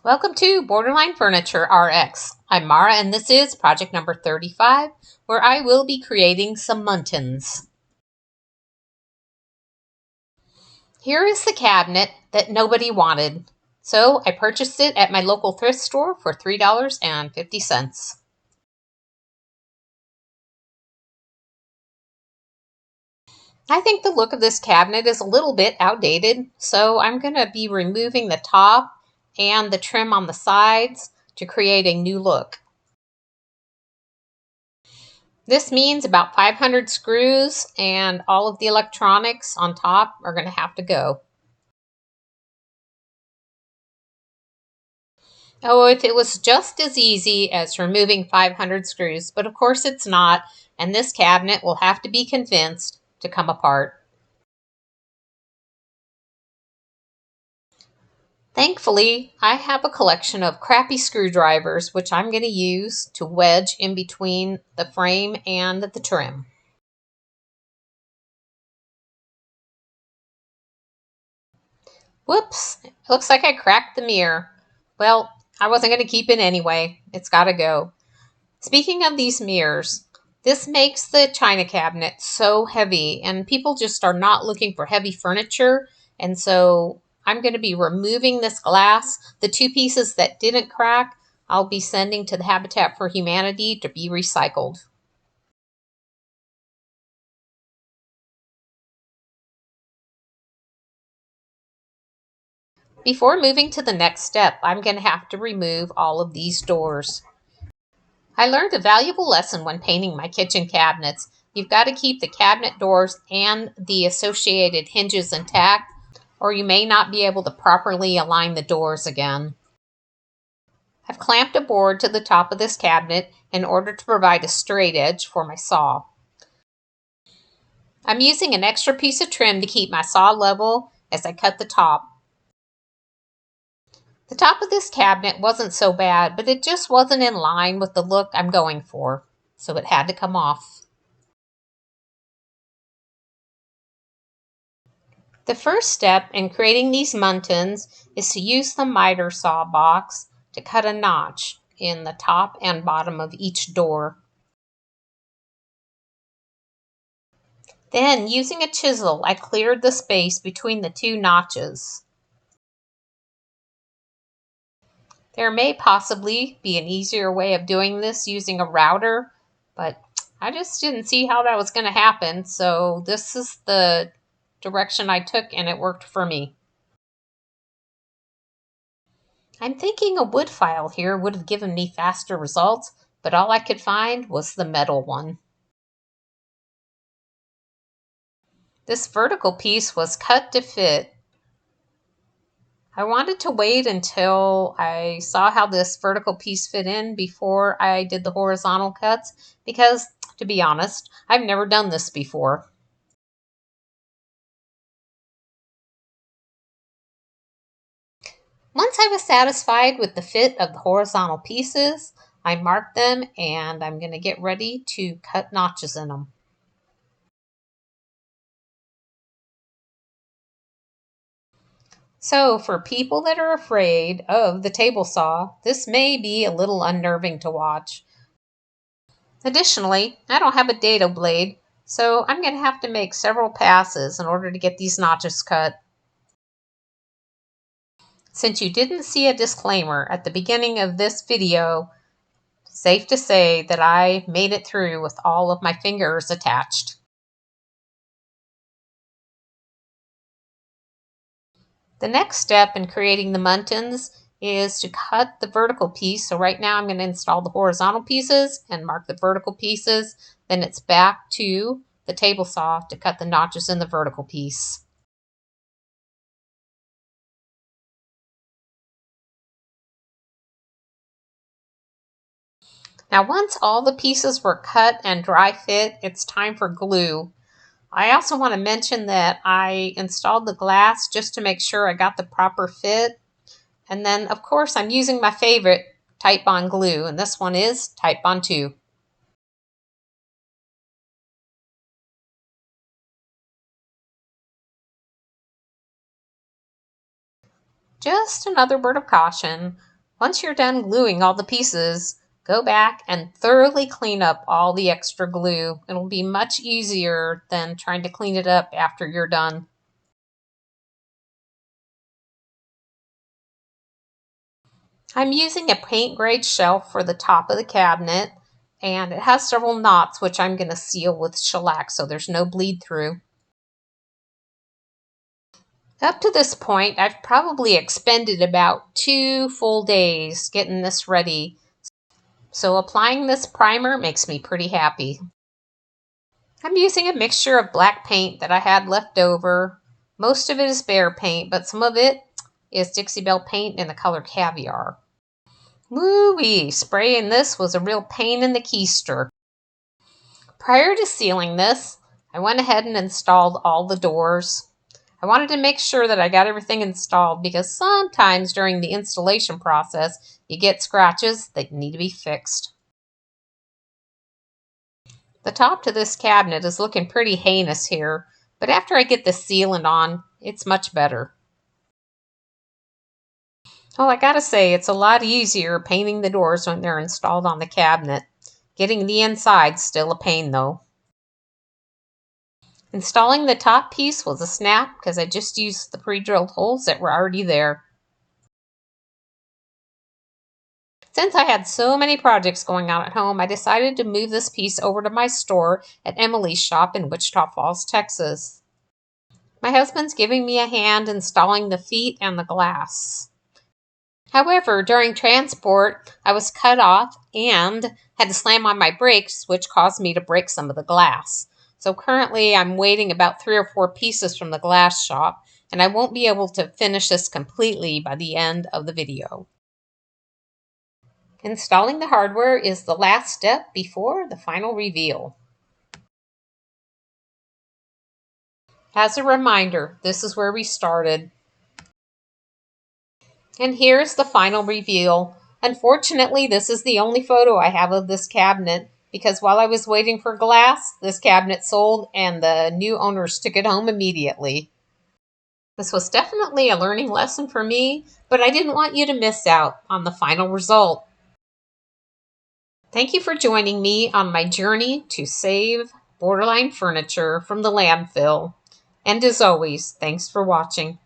Welcome to Borderline Furniture RX. I'm Mara and this is project number 35, where I will be creating some muntins. Here is the cabinet that nobody wanted, so I purchased it at my local thrift store for $3.50. I think the look of this cabinet is a little bit outdated, so I'm going to be removing the top and the trim on the sides to create a new look. This means about 500 screws and all of the electronics on top are going to have to go. Oh, if it was just as easy as removing 500 screws, but of course it's not, and this cabinet will have to be convinced to come apart. Thankfully, I have a collection of crappy screwdrivers, which I'm going to use to wedge in between the frame and the trim. Whoops, looks like I cracked the mirror. Well, I wasn't going to keep it anyway. It's got to go. Speaking of these mirrors, this makes the china cabinet so heavy, and people just are not looking for heavy furniture, and so I'm going to be removing this glass. The two pieces that didn't crack, I'll be sending to the Habitat for Humanity to be recycled. Before moving to the next step, I'm going to have to remove all of these doors. I learned a valuable lesson when painting my kitchen cabinets. You've got to keep the cabinet doors and the associated hinges intact, or you may not be able to properly align the doors again. I've clamped a board to the top of this cabinet in order to provide a straight edge for my saw. I'm using an extra piece of trim to keep my saw level as I cut the top. The top of this cabinet wasn't so bad, but it just wasn't in line with the look I'm going for, so it had to come off. The first step in creating these muntins is to use the miter saw box to cut a notch in the top and bottom of each door. Then, using a chisel, I cleared the space between the two notches. There may possibly be an easier way of doing this using a router, but I just didn't see how that was going to happen, so this is the direction I took and it worked for me. I'm thinking a wood file here would have given me faster results, but all I could find was the metal one. This vertical piece was cut to fit. I wanted to wait until I saw how this vertical piece fit in before I did the horizontal cuts because, to be honest, I've never done this before. Once I was satisfied with the fit of the horizontal pieces, I marked them and I'm going to get ready to cut notches in them. So for people that are afraid of the table saw, this may be a little unnerving to watch. Additionally, I don't have a dado blade, so I'm going to have to make several passes in order to get these notches cut. Since you didn't see a disclaimer at the beginning of this video, safe to say that I made it through with all of my fingers attached. The next step in creating the muntins is to cut the vertical piece. So right now I'm going to install the horizontal pieces and mark the vertical pieces. Then it's back to the table saw to cut the notches in the vertical piece. Now once all the pieces were cut and dry fit, it's time for glue. I also want to mention that I installed the glass just to make sure I got the proper fit. And then, of course, I'm using my favorite Titebond glue, and this one is Titebond 2. Just another word of caution. Once you're done gluing all the pieces, go back and thoroughly clean up all the extra glue. It'll be much easier than trying to clean it up after you're done. I'm using a paint grade shelf for the top of the cabinet, and it has several knots which I'm going to seal with shellac so there's no bleed through. Up to this point, I've probably expended about 2 full days getting this ready. So applying this primer makes me pretty happy. I'm using a mixture of black paint that I had left over. Most of it is Behr paint, but some of it is Dixie Belle paint in the color Caviar. Woo-wee, spraying this was a real pain in the keister. Prior to sealing this, I went ahead and installed all the doors. I wanted to make sure that I got everything installed because sometimes during the installation process, you get scratches that need to be fixed. The top to this cabinet is looking pretty heinous here, but after I get the sealant on, it's much better. Oh, I gotta say, it's a lot easier painting the doors when they're installed on the cabinet. Getting the inside's still a pain, though. Installing the top piece was a snap because I just used the pre-drilled holes that were already there. Since I had so many projects going on at home, I decided to move this piece over to my store at Emily's shop in Wichita Falls, Texas. My husband's giving me a hand installing the feet and the glass. However, during transport, I was cut off and had to slam on my brakes, which caused me to break some of the glass. So currently, I'm waiting about 3 or 4 pieces from the glass shop, and I won't be able to finish this completely by the end of the video. Installing the hardware is the last step before the final reveal. As a reminder, this is where we started. And here's the final reveal. Unfortunately, this is the only photo I have of this cabinet because while I was waiting for glass, this cabinet sold and the new owners took it home immediately. This was definitely a learning lesson for me, but I didn't want you to miss out on the final result. Thank you for joining me on my journey to save borderline furniture from the landfill. And as always, thanks for watching.